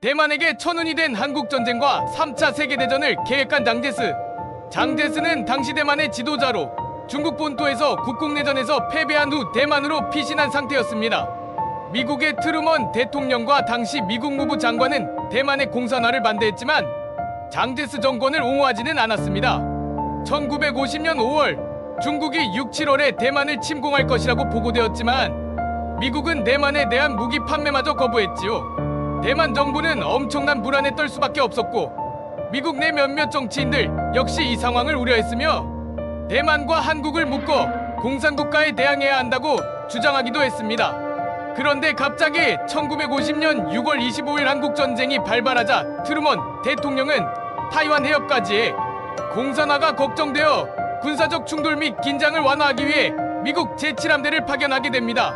대만에게 천운이 된 한국전쟁과 3차 세계대전을 계획한 장제스. 장제스는 당시 대만의 지도자로 중국 본토에서 국共내전에서 패배한 후 대만으로 피신한 상태였습니다. 미국의 트루먼 대통령과 당시 미국 무부 장관은 대만의 공산화를 반대했지만 장제스 정권을 옹호하지는 않았습니다. 1950년 5월 중국이 6, 7월에 대만을 침공할 것이라고 보고되었지만 미국은 대만에 대한 무기 판매마저 거부했지요. 대만 정부는 엄청난 불안에 떨 수밖에 없었고 미국 내 몇몇 정치인들 역시 이 상황을 우려했으며 대만과 한국을 묶어 공산국가에 대항해야 한다고 주장하기도 했습니다. 그런데 갑자기 1950년 6월 25일 한국전쟁이 발발하자 트루먼 대통령은 타이완 해협까지 해 공산화가 걱정되어 군사적 충돌 및 긴장을 완화하기 위해 미국 제7함대를 파견하게 됩니다.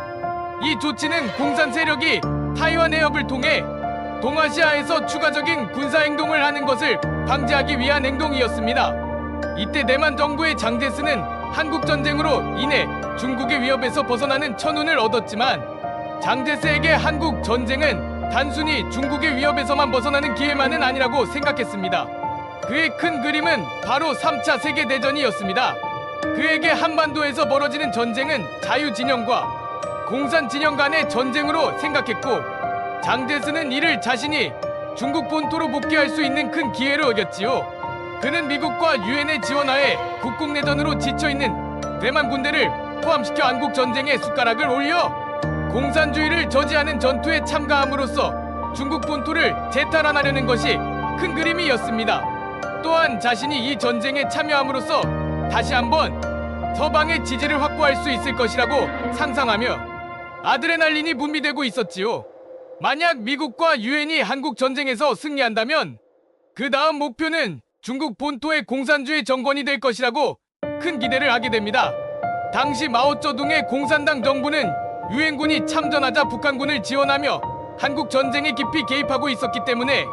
이 조치는 공산 세력이 타이완 해협을 통해 동아시아에서 추가적인 군사행동을 하는 것을 방지하기 위한 행동이었습니다. 이때 대만 정부의 장제스는 한국전쟁으로 인해 중국의 위협에서 벗어나는 천운을 얻었지만 장제스에게 한국전쟁은 단순히 중국의 위협에서만 벗어나는 기회만은 아니라고 생각했습니다. 그의 큰 그림은 바로 3차 세계대전이었습니다. 그에게 한반도에서 벌어지는 전쟁은 자유진영과 공산진영 간의 전쟁으로 생각했고 장제스는 이를 자신이 중국 본토로 복귀할 수 있는 큰 기회로 여겼지요. 그는 미국과 유엔의 지원하에 국共내전으로 지쳐있는 대만 군대를 포함시켜 한국전쟁에 숟가락을 올려 공산주의를 저지하는 전투에 참가함으로써 중국 본토를 재탈환하려는 것이 큰 그림이었습니다. 또한 자신이 이 전쟁에 참여함으로써 다시 한번 서방의 지지를 확보할 수 있을 것이라고 상상하며 아드레날린이 분비되고 있었지요. 만약 미국과 유엔이 한국전쟁에서 승리한다면 그 다음 목표는 중국 본토의 공산주의 정권이 될 것이라고 큰 기대를 하게 됩니다. 당시 마오쩌둥의 공산당 정부는 유엔군이 참전하자 북한군을 지원하며 한국전쟁에 깊이 개입하고 있었기 때문에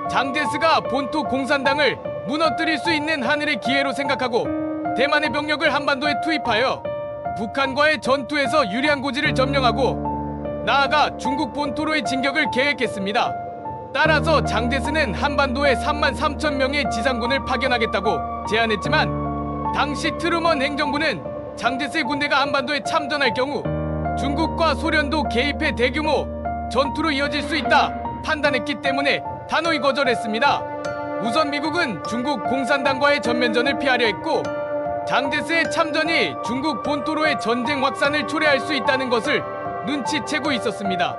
장제스가 본토 공산당을 무너뜨릴 수 있는 하늘의 기회로 생각하고 대만의 병력을 한반도에 투입하여 북한과의 전투에서 유리한 고지를 점령하고 나아가 중국 본토로의 진격을 계획했습니다. 따라서 장제스는 한반도에 3만 3천 명의 지상군을 파견하겠다고 제안했지만 당시 트루먼 행정부는 장제스의 군대가 한반도에 참전할 경우 중국과 소련도 개입해 대규모 전투로 이어질 수 있다 판단했기 때문에 단호히 거절했습니다. 우선 미국은 중국 공산당과의 전면전을 피하려 했고 장제스의 참전이 중국 본토로의 전쟁 확산을 초래할 수 있다는 것을 눈치채고 있었습니다.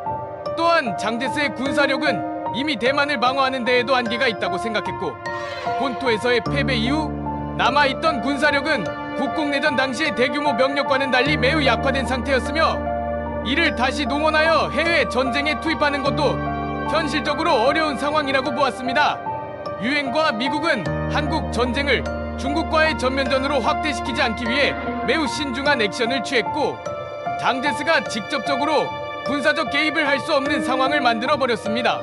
또한 장제스의 군사력은 이미 대만을 방어하는 데에도 한계가 있다고 생각했고 본토에서의 패배 이후 남아있던 군사력은 국共내전 당시의 대규모 병력과는 달리 매우 약화된 상태였으며 이를 다시 동원하여 해외 전쟁에 투입하는 것도 현실적으로 어려운 상황이라고 보았습니다. 유엔과 미국은 한국 전쟁을 중국과의 전면전으로 확대시키지 않기 위해 매우 신중한 액션을 취했고 장제스가 직접적으로 군사적 개입을 할 수 없는 상황을 만들어 버렸습니다.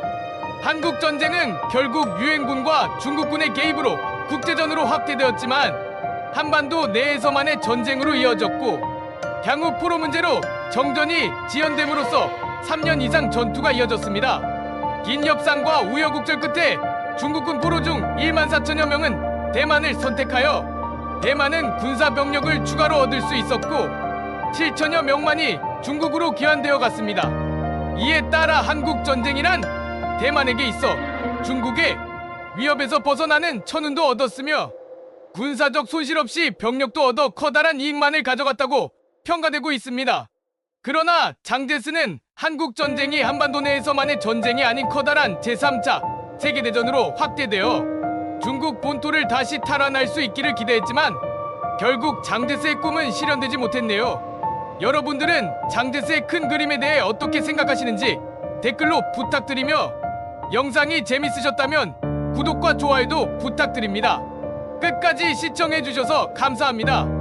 한국 전쟁은 결국 유엔군과 중국군의 개입으로 국제전으로 확대되었지만 한반도 내에서만의 전쟁으로 이어졌고 향후 포로 문제로 정전이 지연됨으로써 3년 이상 전투가 이어졌습니다. 긴 협상과 우여곡절 끝에 중국군 포로 중 1만 4천여 명은 대만을 선택하여 대만은 군사 병력을 추가로 얻을 수 있었고 7천여 명만이 중국으로 귀환되어 갔습니다. 이에 따라 한국 전쟁이란 대만에게 있어 중국의 위협에서 벗어나는 천운도 얻었으며 군사적 손실 없이 병력도 얻어 커다란 이익만을 가져갔다고 평가되고 있습니다. 그러나 장제스는 한국 전쟁이 한반도 내에서만의 전쟁이 아닌 커다란 제3차 세계대전으로 확대되어 중국 본토를 다시 탈환할 수 있기를 기대했지만 결국 장제스의 꿈은 실현되지 못했네요. 여러분들은 장제스의 큰 그림에 대해 어떻게 생각하시는지 댓글로 부탁드리며 영상이 재밌으셨다면 구독과 좋아요도 부탁드립니다. 끝까지 시청해주셔서 감사합니다.